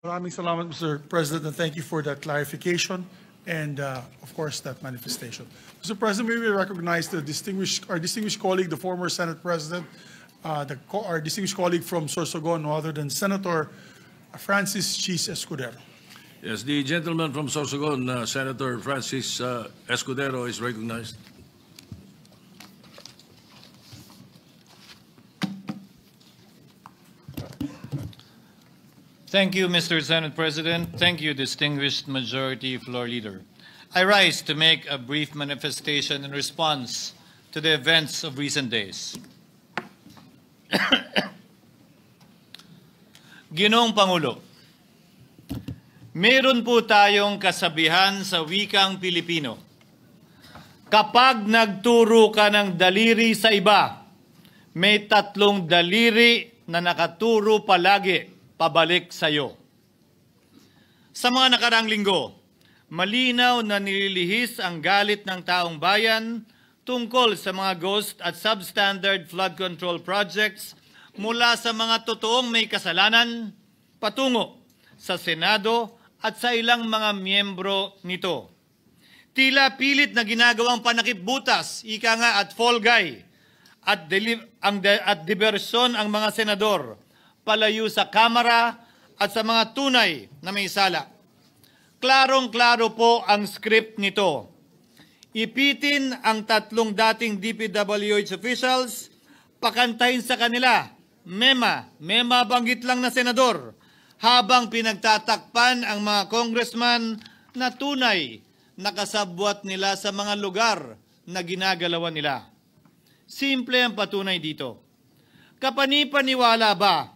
Maraming salamat, Mr. President, and thank you for that clarification and, of course, that manifestation. Mr. President, may we recognize our distinguished colleague, the former Senate President, our distinguished colleague from Sorsogon, no other than Senator Francis Cheese Escudero. Yes, the gentleman from Sorsogon, Senator Francis Escudero, is recognized. Thank you, Mr. Senate President. Thank you, distinguished Majority Floor Leader. I rise to make a brief manifestation in response to the events of recent days. Ginoong Pangulo, meron po tayong kasabihan sa wikang Pilipino. Kapag nagturo ka ng daliri sa iba, may tatlong daliri na nakaturo palagi pabalik sa iyo. Sa mga nakarang linggo, malinaw na nililihis ang galit ng taong bayan tungkol sa mga ghost at substandard flood control projects mula sa mga totoong may kasalanan patungo sa Senado at sa ilang mga miyembro nito. Tila pilit na ginagawang panakipbutas, ika nga at fall guy, at diversyon ang mga senador palayo sa Kamara at sa mga tunay na may sala. Klarong-klaro po ang script nito. Ipitin ang tatlong dating DPWH officials, pakantahin sa kanila, mema banggit lang na senador, habang pinagtatakpan ang mga congressman na tunay nakasabwat nila sa mga lugar na ginagalawan nila. Simple ang patunay dito. Kapanipaniwala ba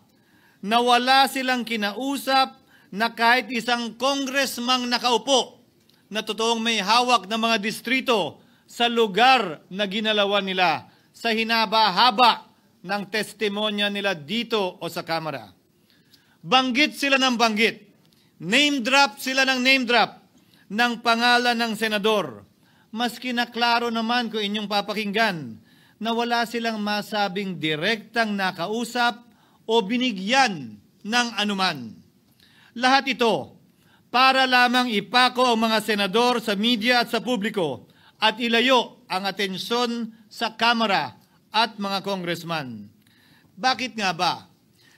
na wala silang kinausap na kahit isang congressman nakaupo na totoong may hawak ng mga distrito sa lugar na ginalawan nila sa hinaba-haba ng testimonya nila dito o sa Kamara? Banggit sila ng banggit, name drop sila ng name drop ng pangalan ng senador. Maski na klaro naman kung inyong papakinggan na wala silang masabing direktang nakausap o binigyan ng anuman. Lahat ito para lamang ipako ang mga senador sa media at sa publiko at ilayo ang atensyon sa Kamara at mga congressman. Bakit nga ba?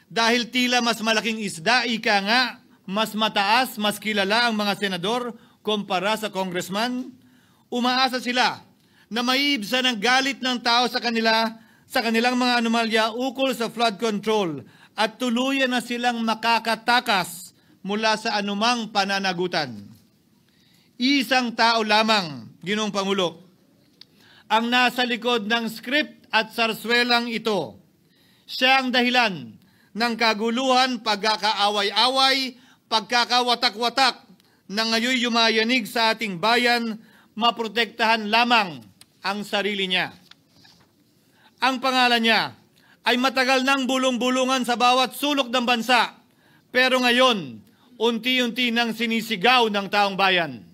Dahil tila mas malaking isda, ika nga, mas mataas, mas kilala ang mga senador kumpara sa congressman? Umaasa sila na maiibsan ang galit ng tao sa kanilang mga anomalya ukol sa flood control at tuluyan na silang makakatakas mula sa anumang pananagutan. Isang tao lamang, Ginoong Pangulo, ang nasa likod ng script at sarswelang ito. Siya ang dahilan ng kaguluhan, pagkakaaway-away, pagkakawatak-watak na ngayon yumayanig sa ating bayan, maprotektahan lamang ang sarili niya. Ang pangalan niya ay matagal nang bulong-bulungan sa bawat sulok ng bansa, pero ngayon, unti-unti nang sinisigaw ng taong bayan.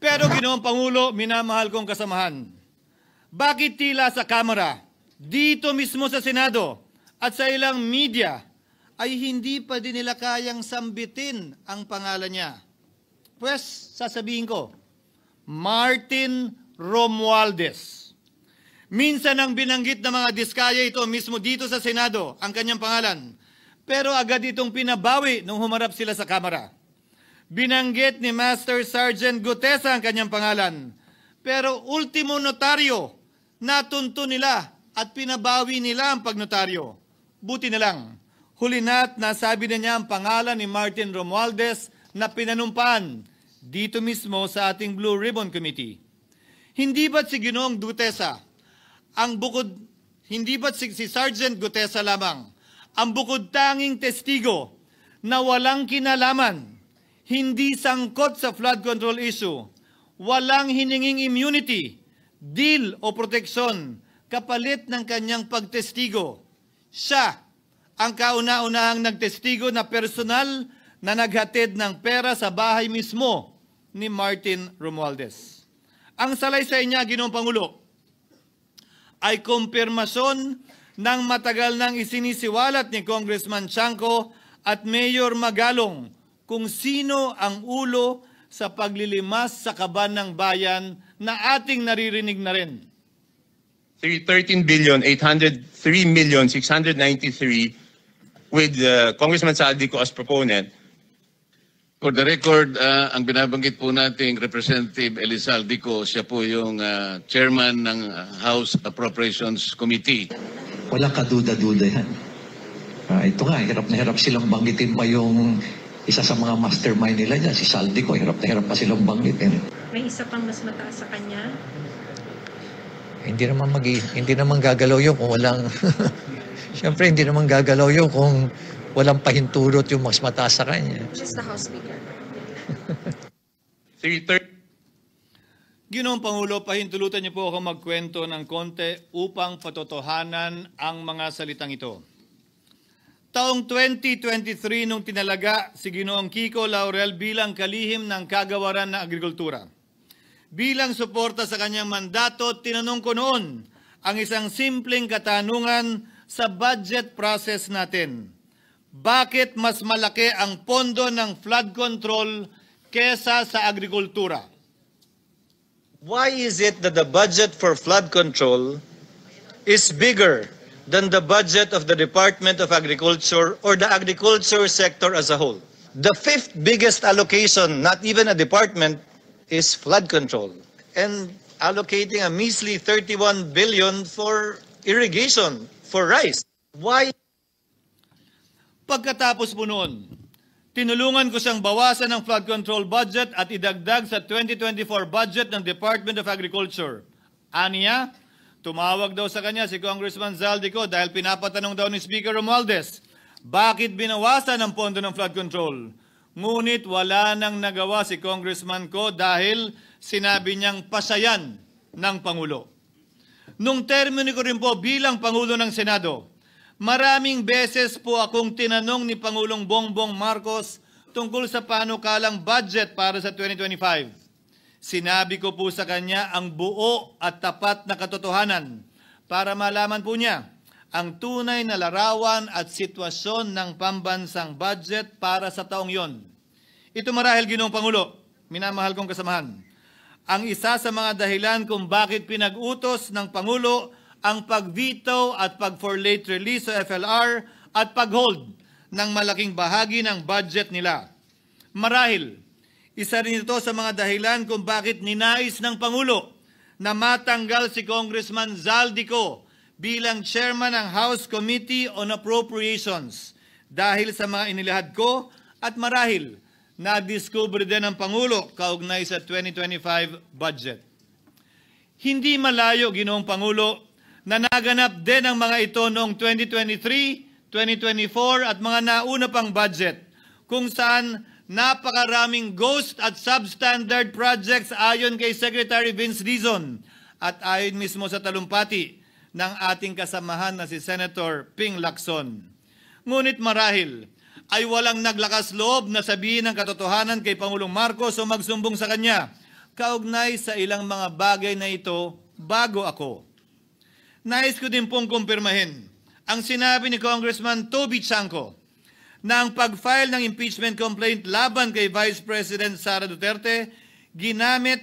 Pero Ginoong Pangulo, minamahal kong kasamahan, bakit tila sa Kamara, dito mismo sa Senado at sa ilang media ay hindi pa din nila kayang sambitin ang pangalan niya? Pues, sasabihin ko, Martin Romualdez. Minsan ang binanggit ng mga diskaya ito mismo dito sa Senado, ang kanyang pangalan. Pero agad itong pinabawi nung humarap sila sa Kamara. Binanggit ni Master Sergeant Gutesa ang kanyang pangalan. Pero ultimo notaryo, natunto nila at pinabawi nila ang pagnotaryo. Buti na lang, huli na't nasabi na niya ang pangalan ni Martin Romualdez na pinanumpaan dito mismo sa ating Blue Ribbon Committee. Hindi ba't si Ginoong Gutesa, hindi ba't si Sergeant Gutesa lamang ang bukod tanging testigo na walang kinalaman, hindi sangkot sa flood control issue, walang hininging immunity, deal o proteksyon kapalit ng kanyang pagtestigo? Siya ang kauna-unahang nagtestigo na personal na naghatid ng pera sa bahay mismo ni Martin Romualdez. Ang salaysay niya, Ginoong Pangulo, ay kumpirmasyon ng matagal nang isinisiwalat ni Congressman Chanco at Mayor Magalong kung sino ang ulo sa paglilimas sa kaban ng bayan na ating naririnig na rin. 13,803,693 with Congressman Saldico as proponent. For the record, ang binabanggit po nating Representative Elizaldico, siya po yung chairman ng House Appropriations Committee. Walang kaduda-duda yan. Ito nga, hirap na hirap silang banggitin pa yung isa sa mga mastermind nila dyan, si Saldico. Hirap na hirap pa silang banggitin. May isa pang mas mataas sa kanya? Hindi naman gagalaw yun kung walang... Siyempre, hindi naman gagalaw yun kung walang pahintulot yung mas mataas sa kanya. Just the House Speaker. Ginoong Pangulo, pahintulutan niyo po ako magkwento ng konti upang patotohanan ang mga salitang ito. Taong 2023 nung tinalaga si Ginoong Kiko Laurel bilang kalihim ng kagawaran ng agrikultura. Bilang suporta sa kanyang mandato, tinanong ko noon ang isang simpleng katanungan sa budget process natin. Bakit mas malaki ang pondo ng flood control kesa sa agrikultura? Why is it that the budget for flood control is bigger than the budget of the Department of Agriculture or the agriculture sector as a whole? The fifth biggest allocation, not even a department, is flood control. And allocating a measly 31 billion for irrigation, for rice. Why? Pagkatapos po noon, tinulungan ko siyang bawasan ng flood control budget at idagdag sa 2024 budget ng Department of Agriculture. Aniya, tumawag daw sa kanya si Congressman Zaldico dahil pinapatanong daw ni Speaker Romualdez, bakit binawasan ang pondo ng flood control? Ngunit wala nang nagawa si Congressman ko dahil sinabi niyang pasayan ng Pangulo. Nung termino ko rin po bilang Pangulo ng Senado, maraming beses po akong tinanong ni Pangulong Bongbong Marcos tungkol sa panukalang budget para sa 2025. Sinabi ko po sa kanya ang buo at tapat na katotohanan para malaman po niya ang tunay na larawan at sitwasyon ng pambansang budget para sa taong yon. Ito marahil, Ginoong Pangulo, minamahal kong kasamahan, ang isa sa mga dahilan kung bakit pinag-utos ng Pangulo ang pag-veto at pag-for late release sa FLR at pag-hold ng malaking bahagi ng budget nila. Marahil, isa rin ito sa mga dahilan kung bakit ninais ng Pangulo na matanggal si Congressman Zaldico bilang chairman ng House Committee on Appropriations dahil sa mga inilahad ko at marahil na-discover din ng Pangulo kaugnay sa 2025 budget. Hindi malayo, Ginoong Pangulo, na naganap din ang mga ito noong 2023, 2024 at mga nauna pang budget kung saan napakaraming ghost at substandard projects ayon kay Secretary Vince Dizon at ayon mismo sa talumpati ng ating kasamahan na si Senator Ping Lacson. Ngunit marahil ay walang naglakas loob na sabihin ang katotohanan kay Pangulong Marcos o magsumbong sa kanya kaugnay sa ilang mga bagay na ito bago ako. Nais ko din pong kumpirmahin ang sinabi ni Congressman Toby Chanco na ang pag-file ng impeachment complaint laban kay Vice President Sara Duterte ginamit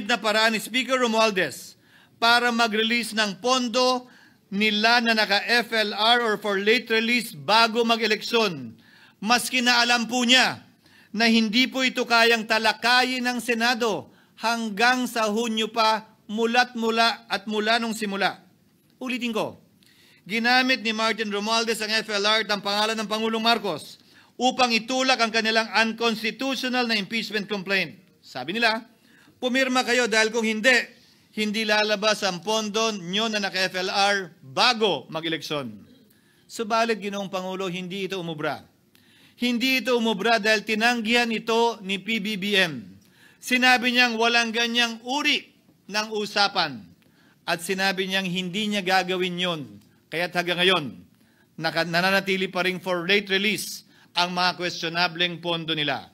na paraan ni Speaker Romualdez para mag-release ng pondo nila na naka-FLR or for late release bago mag-eleksyon. Maski na alam po niya na hindi po ito kayang talakayin ng Senado hanggang sa Hunyo pa mula nung simula. Ulitin ko, ginamit ni Martin Romualdez ang FLR at ang pangalan ng Pangulong Marcos upang itulak ang kanilang unconstitutional na impeachment complaint. Sabi nila, pumirma kayo dahil kung hindi lalabas ang pondo nyo na naka-FLR bago mag-eleksyon. Subalit, Ginoong Pangulo, hindi ito umubra. Hindi ito umubra dahil tinanggihan ito ni PBBM. Sinabi niyang walang ganyang uri ng usapan at sinabi niyang hindi niya gagawin yon. Kaya't hanggang ngayon, nananatili pa rin for late release ang mga questionableng pondo nila.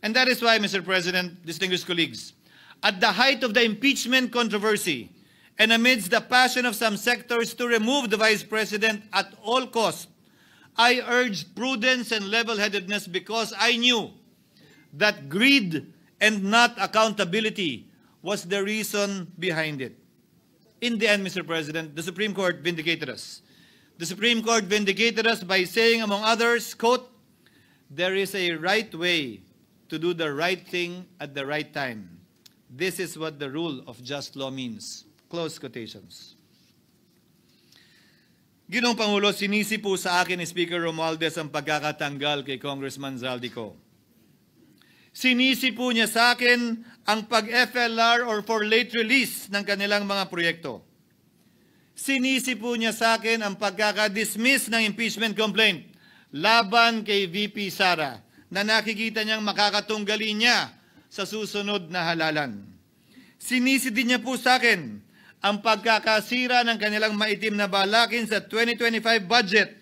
And that is why, Mr. President, distinguished colleagues, at the height of the impeachment controversy and amidst the passion of some sectors to remove the Vice President at all costs, I urged prudence and level-headedness because I knew that greed and not accountability was the reason behind it. In the end, Mr. President, the Supreme Court vindicated us. The Supreme Court vindicated us by saying, among others, quote, "There is a right way to do the right thing at the right time. This is what the rule of just law means." Close quotations. Ginoong Pangulo, sinisi po sa akin ni Speaker Romualdez ang pagkakatanggal kay Congressman Zaldico. Sinisi po niya sa akin ang pag-FLR or for late release ng kanilang mga proyekto. Sinisi po niya sa akin ang pagkakadismiss ng impeachment complaint laban kay VP Sara na nakikita niyang makakatunggali niya sa susunod na halalan. Sinisi din niya po sa akin ang pagkakasira ng kanilang maitim na balakin sa 2025 budget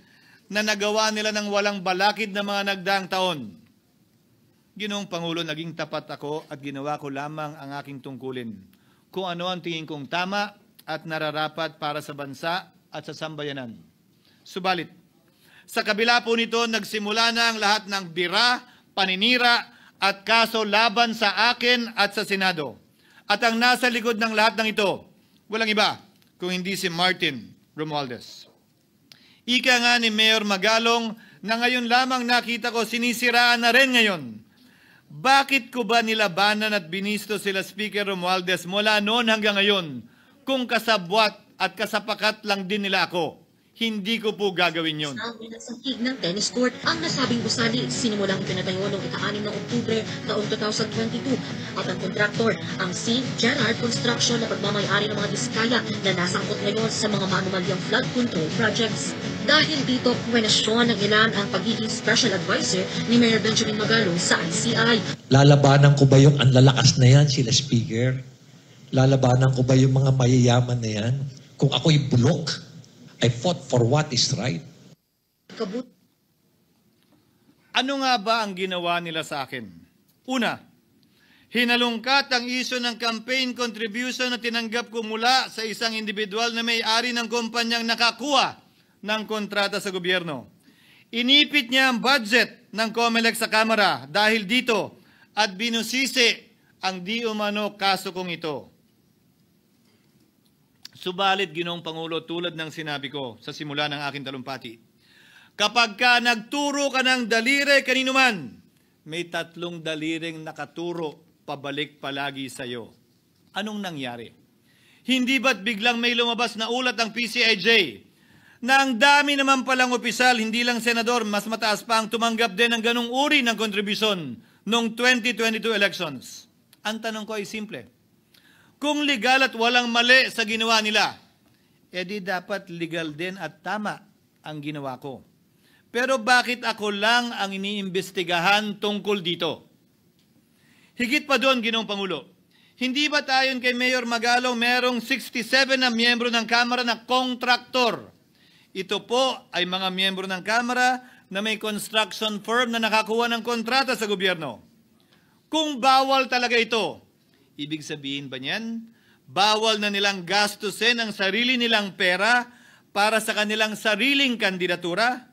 na nagawa nila ng walang balakid na mga nagdaang taon. Ginoong Pangulo, naging tapat ako at ginawa ko lamang ang aking tungkulin. Kung ano ang tingin kong tama at nararapat para sa bansa at sa sambayanan. Subalit, sa kabila po nito, nagsimula na ang lahat ng bira, paninira at kaso laban sa akin at sa Senado. At ang nasa likod ng lahat ng ito, walang iba kung hindi si Martin Romualdez. Ika nga ni Mayor Magalong na ngayon lamang nakita ko sinisiraan na rin ngayon. Bakit ko ba nilabanan at binisto sila Speaker Romualdez mula noon hanggang ngayon kung kasabwat at kasapakat lang din nila ako? Hindi ko po gagawin yun. Nagsangkig ng tennis court ang nasabing gusali sinimulang ipinatayo noong ika-6 ng Oktubre taong 2022 at ang kontraktor ang St. Gerard Construction na pagmamayari ng mga diskaya na nasangkot ngayon sa mga maanumalyang flood control projects. Dahil dito, kwenasyon ng ilan ang pagiging special advisor ni Mayor Benjamin Magalong sa ICI. Lalabanan ko ba yung anlalakas na yan, sila Speaker? Lalabanan ko ba yung mga mayayaman na yan? Kung ako'y bulok, I fought for what is right. Ano nga ba ang ginawa nila sa akin? Una, hinalungkat ang isyu ng campaign contribution na tinanggap ko mula sa isang individual na may-ari ng kumpanyang nakakuha ng kontrata sa gobyerno. Inipit niya ang budget ng COMELEC sa Kamara dahil dito at binusisi ang di umano kaso kong ito. Subalit, Ginoong Pangulo, tulad ng sinabi ko sa simula ng aking talumpati, kapag ka nagturo ka ng daliri kanino man, may 3 daliring nakaturo pabalik palagi sa iyo. Anong nangyari? Hindi ba't biglang may lumabas na ulat ng PCIJ na ang dami naman palang opisyal, hindi lang senador, mas mataas pa ang tumanggap din ng ganung uri ng kontribusyon noong 2022 elections? Ang tanong ko ay simple. Kung legal at walang mali sa ginawa nila, edi dapat legal din at tama ang ginawa ko. Pero bakit ako lang ang iniimbestigahan tungkol dito? Higit pa doon, Ginoong Pangulo, hindi ba tayon kay Mayor Magalong merong 67 na miyembro ng Kamara na kontraktor? Ito po ay mga miyembro ng Kamara na may construction firm na nakakuha ng kontrata sa gobyerno. Kung bawal talaga ito, ibig sabihin ba niyan, bawal na nilang gastusin ang sarili nilang pera para sa kanilang sariling kandidatura?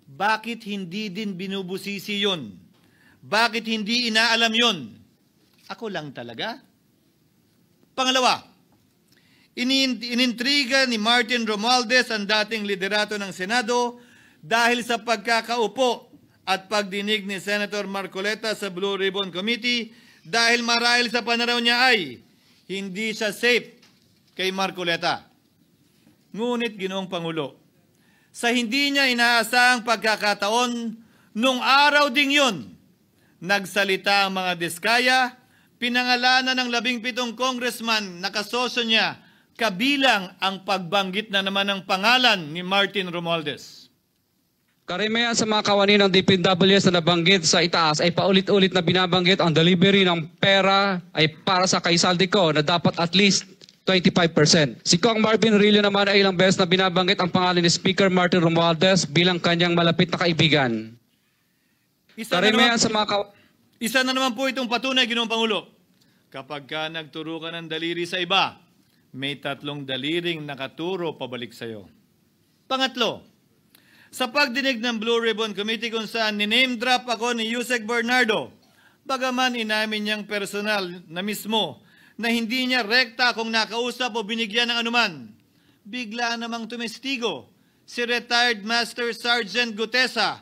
Bakit hindi din binubusisi yun? Bakit hindi inaalam yun? Ako lang talaga? Pangalawa, inintriga ni Martin Romualdez ang dating liderato ng Senado dahil sa pagkakaupo at pagdinig ni Senator Marcoleta sa Blue Ribbon Committee dahil marahil sa pananaw niya ay hindi siya safe kay Marcoleta. Ngunit, Ginoong Pangulo, sa hindi niya inaasahang pagkakataon, nung araw ding yun, nagsalita ang mga diskaya, pinangalanan ng 17 congressman na kasosyo niya, kabilang ang pagbanggit na naman ng pangalan ni Martin Romualdez. Karamihan sa mga kawani ng DPWH na nabanggit sa itaas ay paulit-ulit na binabanggit ang delivery ng pera ay para sa kay Zaldico na dapat at least 25%. Si Kong Marvin Rillo naman ay ilang beses na binabanggit ang pangalan ni Speaker Martin Romualdez bilang kanyang malapit na kaibigan. Karamihan sa mga Isa na naman po itong patunay, Ginoong Pangulo. Kapag ka nagturo ka ng daliri sa iba, may 3 daliring nakaturo pabalik sa'yo. Pangatlo, sa pagdinig ng Blue Ribbon Committee kung saan niname drop ako ni Yusek Bernardo, bagaman inamin niyang personal na mismo na hindi niya rekta kung nakausap o binigyan ng anuman, bigla namang tumestigo si retired Master Sergeant Gutesa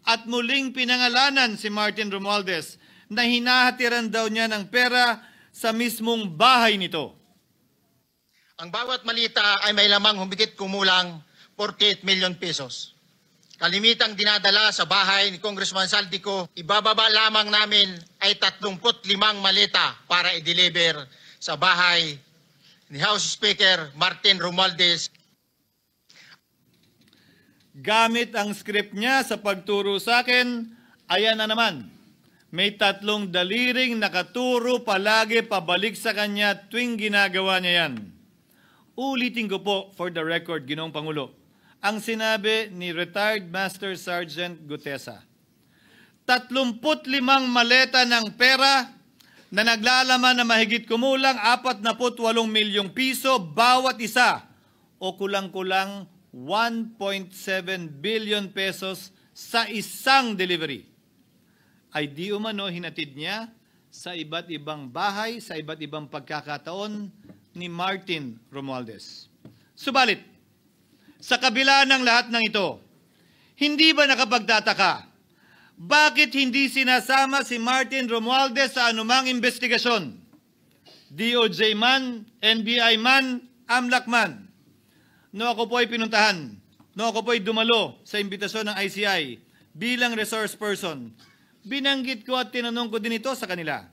at muling pinangalanan si Martin Romualdez na hinahatiran daw niya ng pera sa mismong bahay nito. Ang bawat malita ay may lamang humigit kumulang 48 million pesos. Kalimitang dinadala sa bahay ni Congressman Saldico, ibababa lamang namin ay 35 malita para i-deliver sa bahay ni House Speaker Martin Romualdez. Gamit ang script niya sa pagturo sa akin, ayan na naman. May 3 daliring nakaturo palagi pabalik sa kanya tuwing ginagawa niya yan. Ulitin ko po for the record, Ginoong Pangulo, ang sinabi ni retired Master Sergeant Gutesa. 35 maleta ng pera na naglalaman na mahigit kumulang 48 milyong piso bawat isa o kulang-kulang 1.7 billion pesos sa isang delivery. Ay di umano hinatid niya sa iba't ibang bahay, sa iba't ibang pagkakataon ni Martin Romualdez. Subalit, sa kabila ng lahat ng ito, hindi ba nakapagtataka? Bakit hindi sinasama si Martin Romualdez sa anumang investigasyon? DOJ man, NBI man, AMLAC man. No ako po ay pinuntahan, no ako po ay dumalo sa imbitasyon ng ICI bilang resource person, binanggit ko at tinanong ko din ito sa kanila.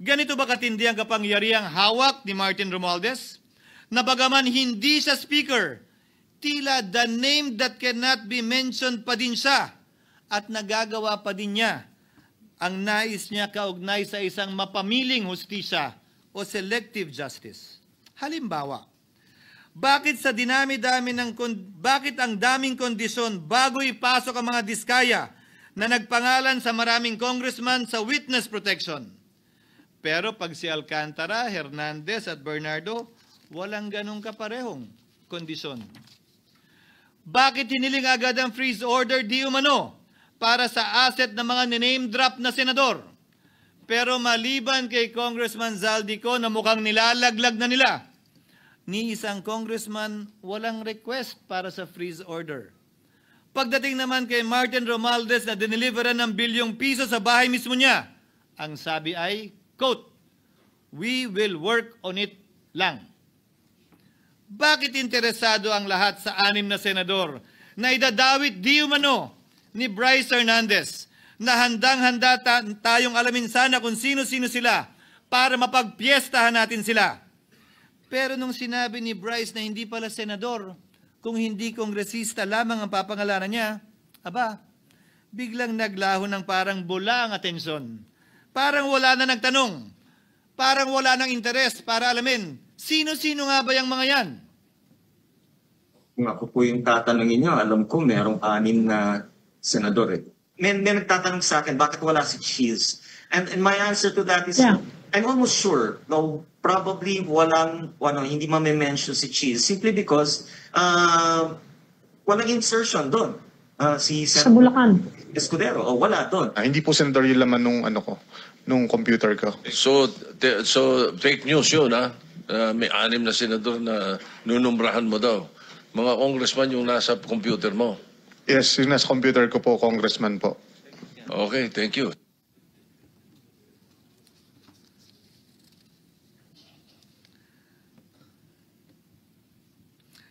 Ganito ba katindi ang kapangyarihang hawak ni Martin Romualdez? Na bagaman hindi siya speaker, tila the name that cannot be mentioned pa din siya at nagagawa pa din niya ang nais niya kaugnay sa isang mapamiling hustisya o selective justice. Halimbawa, bakit ang daming kondisyon bago ipasok ang mga diskaya na nagpangalan sa maraming congressman sa witness protection? Pero pag si Alcantara, Hernandez at Bernardo, walang ganong kaparehong kondisyon. Bakit hiniling agad ang freeze order di umano para sa asset ng mga name drop na senador? Pero maliban kay Congressman Zaldico na mukhang nilalaglag na nila, ni isang congressman walang request para sa freeze order. Pagdating naman kay Martin Romualdez na dineliveran ng bilyong piso sa bahay mismo niya, ang sabi ay, quote, "We will work on it lang." Bakit interesado ang lahat sa 6 na senador na idadawit di umano ni Bryce Hernandez na handang-handa tayong alamin sana kung sino-sino sila para mapagpiestahan natin sila? Pero nung sinabi ni Bryce na hindi pala senador, kung hindi kongresista lamang ang papangalanan niya, aba, biglang naglaho ng parang bula ang atensyon. Parang wala na nagtanong. Parang wala nang interes para alamin, sino-sino nga ba yung mga yan? Kung ako po yung tatanungin nyo, alam ko merong 6 na senador eh. May nagtatanong sa akin, bakit wala si Cheese? And my answer to that is, I'm almost sure, though probably hindi mame-mention si Cheese, simply because walang insertion doon. Sa Bulacan. Escudero, wala doon. Hindi po senador yung laman nung computer ko. So fake news yun, ha? May 6 na senador na nunumrahan mo daw. Mga congressman yung nasa computer mo. Yes, yung nasa computer ko po, congressman po. Okay, thank you.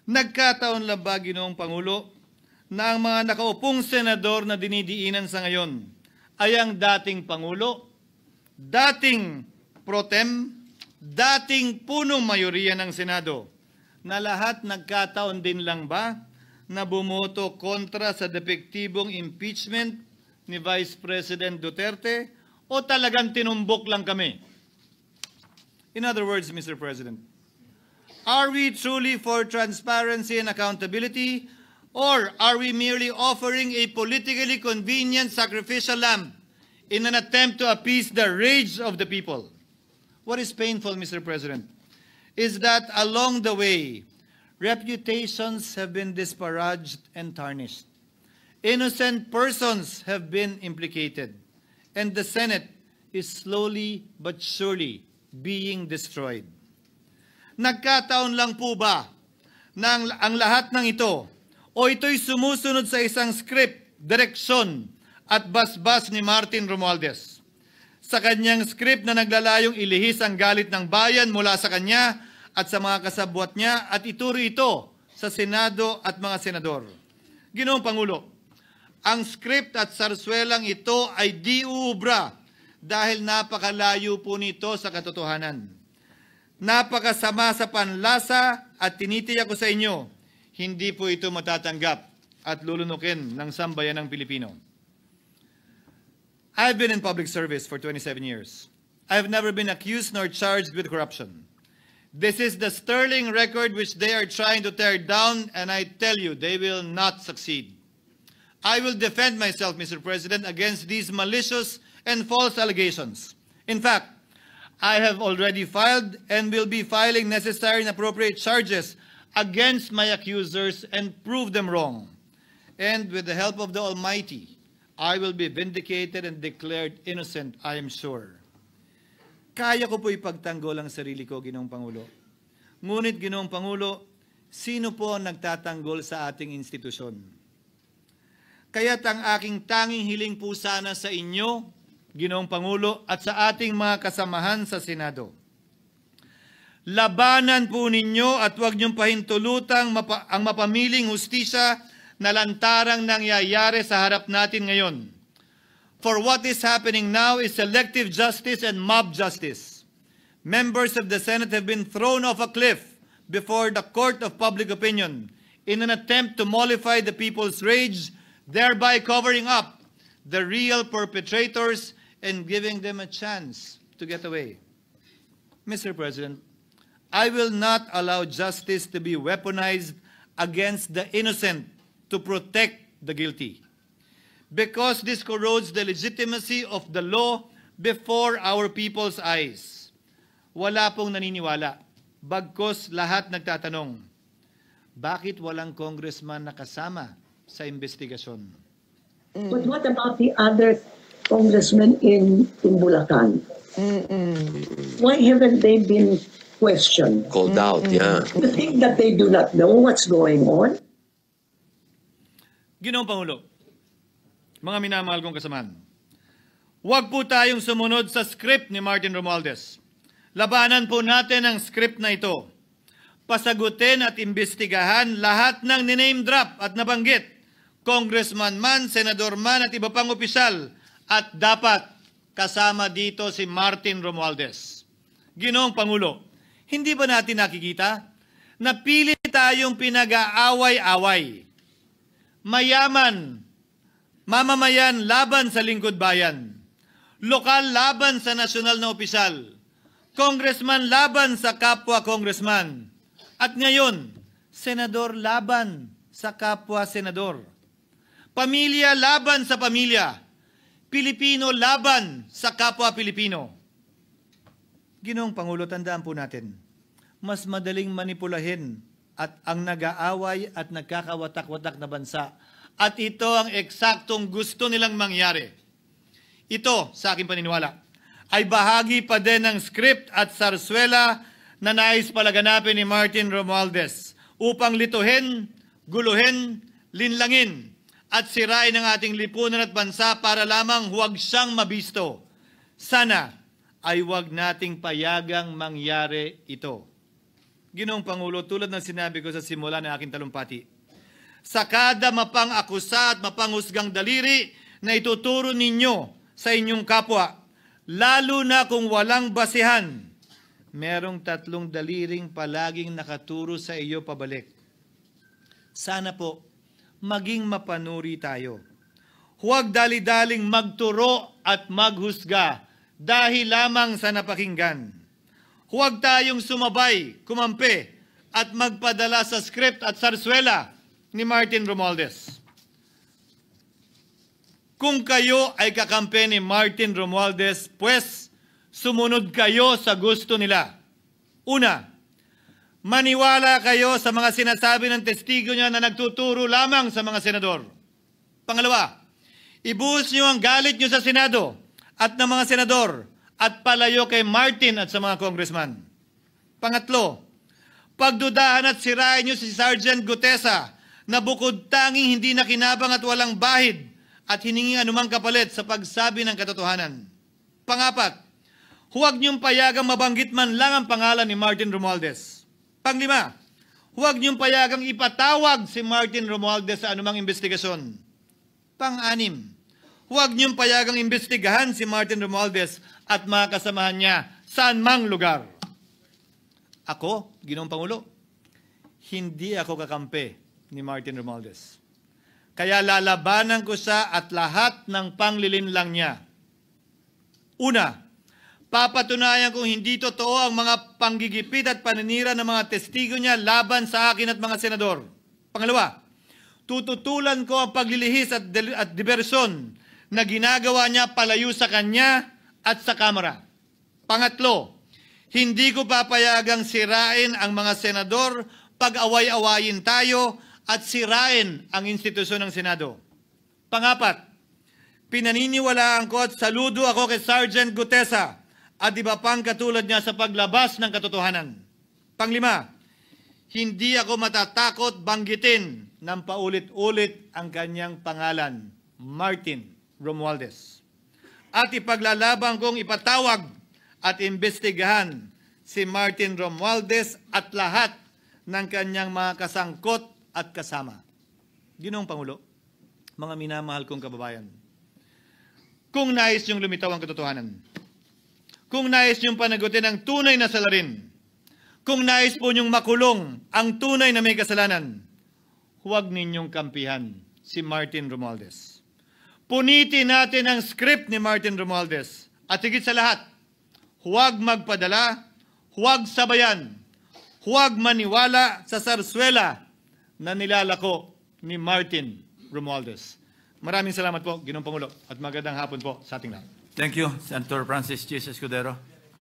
Nagkataon lang ba, Ginoong Pangulo, na ang mga nakaupong senador na dinidiinan sa ngayon ay ang dating Pangulo, dating pro tem, dating punong mayoriya ng Senado, na lahat nagkataon din lang ba na bumoto kontra sa depektibong impeachment ni Vice President Duterte o talagang tinumbok lang kami? In other words, Mr. President, are we truly for transparency and accountability, Or are we merely offering a politically convenient sacrificial lamb in an attempt to appease the rage of the people? What is painful, Mr. President, is that along the way, reputations have been disparaged and tarnished. Innocent persons have been implicated, and the Senate is slowly but surely being destroyed. Nagkataon lang po ba na ang lahat ng ito o ito'y sumusunod sa isang script, direksyon at basbas ni Martin Romualdez? Sa kanyang script na naglalayong ilihis ang galit ng bayan mula sa kanya at sa mga kasabwat niya at ituro ito sa Senado at mga senador. Ginoong Pangulo, ang script at sarswelang ito ay di uubra dahil napakalayo po nito sa katotohanan. Napakasama sa panlasa at tinitiyak ko sa inyo, hindi po ito matatanggap at lulunukin ng sambayanang Pilipino. I've been in public service for 27 years. I've never been accused nor charged with corruption. This is the sterling record which they are trying to tear down, and I tell you, they will not succeed. I will defend myself, Mr. President, against these malicious and false allegations. In fact, I have already filed and will be filing necessary and appropriate charges against my accusers and prove them wrong. And with the help of the Almighty, I will be vindicated and declared innocent, I am sure. Kaya ko po ipagtanggol ang sarili ko, Ginoong Pangulo. Ngunit, Ginoong Pangulo, sino po ang nagtatanggol sa ating institusyon? Kaya't ang aking tanging hiling po sana sa inyo, Ginoong Pangulo, at sa ating mga kasamahan sa Senado. Labanan po ninyo at huwag niyong pahintulutang ang mapamiling hustisya na lantarang nangyayari sa harap natin ngayon. For what is happening now is selective justice and mob justice. Members of the Senate have been thrown off a cliff before the court of public opinion in an attempt to mollify the people's rage, thereby covering up the real perpetrators and giving them a chance to get away. Mr. President, I will not allow justice to be weaponized against the innocent to protect the guilty, because this corrodes the legitimacy of the law before our people's eyes. Wala pong naniniwala, bagkos lahat nagtatanong, bakit walang congressman na kasama sa investigasyon? But what about the other congressmen in Bulacan? Why haven't they been questioned? Called out, yeah. You think that they do not know what's going on? Ginoong Pangulo, mga minamahal kong kasamahan, huwag po tayong sumunod sa script ni Martin Romualdez. Labanan po natin ang script na ito. Pasagutin at imbestigahan lahat ng niname drop at nabanggit, congressman man, senador man at iba pang opisyal, at dapat kasama dito si Martin Romualdez. Ginoong Pangulo, hindi ba natin nakikita na pili tayong pinag-aaway-away? Mayaman, mamamayan laban sa lingkod bayan, lokal laban sa nasyonal na opisyal, congressman laban sa kapwa congressman, at ngayon, senador laban sa kapwa senador, pamilya laban sa pamilya, Pilipino laban sa kapwa Pilipino. Ginoong Pangulo, tandaan po natin, mas madaling manipulahin at ang nag-aaway at nagkakawatak-watak na bansa. At ito ang eksaktong gusto nilang mangyari. Ito, sa aking paniniwala, ay bahagi pa din ng script at sarswela na nais palaganapin ni Martin Romualdez upang lituhin, guluhin, linlangin at sirain ang ating lipunan at bansa para lamang huwag siyang mabisto. Sana ay huwag nating payagang mangyari ito. Ginoong Pangulo, tulad ng sinabi ko sa simula ng aking talumpati, sa kada mapang-akusa at mapanghusgang daliri na ituturo ninyo sa inyong kapwa, lalo na kung walang basehan, merong 3 daliring palaging nakaturo sa iyo pabalik. Sana po, maging mapanuri tayo. Huwag dali-daling magturo at maghusga dahil lamang sa napakinggan. Huwag tayong sumabay, kumampi, at magpadala sa script at sarswela ni Martin Romualdez. Kung kayo ay kakampi ni Martin Romualdez, pues sumunod kayo sa gusto nila. Una, maniwala kayo sa mga sinasabi ng testigo niya na nagtuturo lamang sa mga senador. Pangalawa, ibuhos niyo ang galit niyo sa Senado at ng mga senador at palayo kay Martin at sa mga congressman. Pangatlo, pagdudahan at sirain niyo si Sergeant Gutesa na bukod tanging hindi nakinabang at walang bahid at hiningi anumang kapalit sa pagsabi ng katotohanan. Pangapat, huwag niyong payagang mabanggit man lang ang pangalan ni Martin Romualdez. Panglima, huwag niyong payagang ipatawag si Martin Romualdez sa anumang investigasyon. Pang-anim, huwag niyong payagang imbestigahan si Martin Romualdez at mga kasamahan niya saan mang lugar. Ako, Ginoong Pangulo, hindi ako kakampi ni Martin Romualdez. Kaya lalabanan ko siya at lahat ng panglilinlang niya. Una, papatunayan kong hindi totoo ang mga panggigipit at paninira ng mga testigo niya laban sa akin at mga senador. Pangalawa, tututulan ko ang paglilihis at diversyon na ginagawa niya palayo sa kanya at sa Kamara. Pangatlo, hindi ko papayagang sirain ang mga senador pag away-awayin tayo at sirain ang institusyon ng Senado. Pangapat, pinaniniwalaan ko at saludo ako kay Sergeant Gutesa at iba pang katulad niya sa paglabas ng katotohanan. Panglima, hindi ako matatakot banggitin ng paulit-ulit ang kanyang pangalan, Martin Romualdez. At ipaglalaban kong ipatawag at imbestigahan si Martin Romualdez at lahat ng kanyang mga kasangkot at kasama. Ginoong Pangulo, mga minamahal kong kababayan, kung nais niyong lumitaw ang katotohanan, kung nais niyong panagutin ang tunay na salarin, kung nais po niyong makulong ang tunay na may kasalanan, huwag ninyong kampihan si Martin Romualdez. Punitin natin ang script ni Martin Romualdez. At higit sa lahat, huwag magpadala, huwag sabayan, huwag maniwala sa sarswela na nilalako ni Martin Romualdez. Maraming salamat po, Ginoong Pangulo, at magandang hapon po sa ating lahat. Thank you, Senator Francis G. Escudero.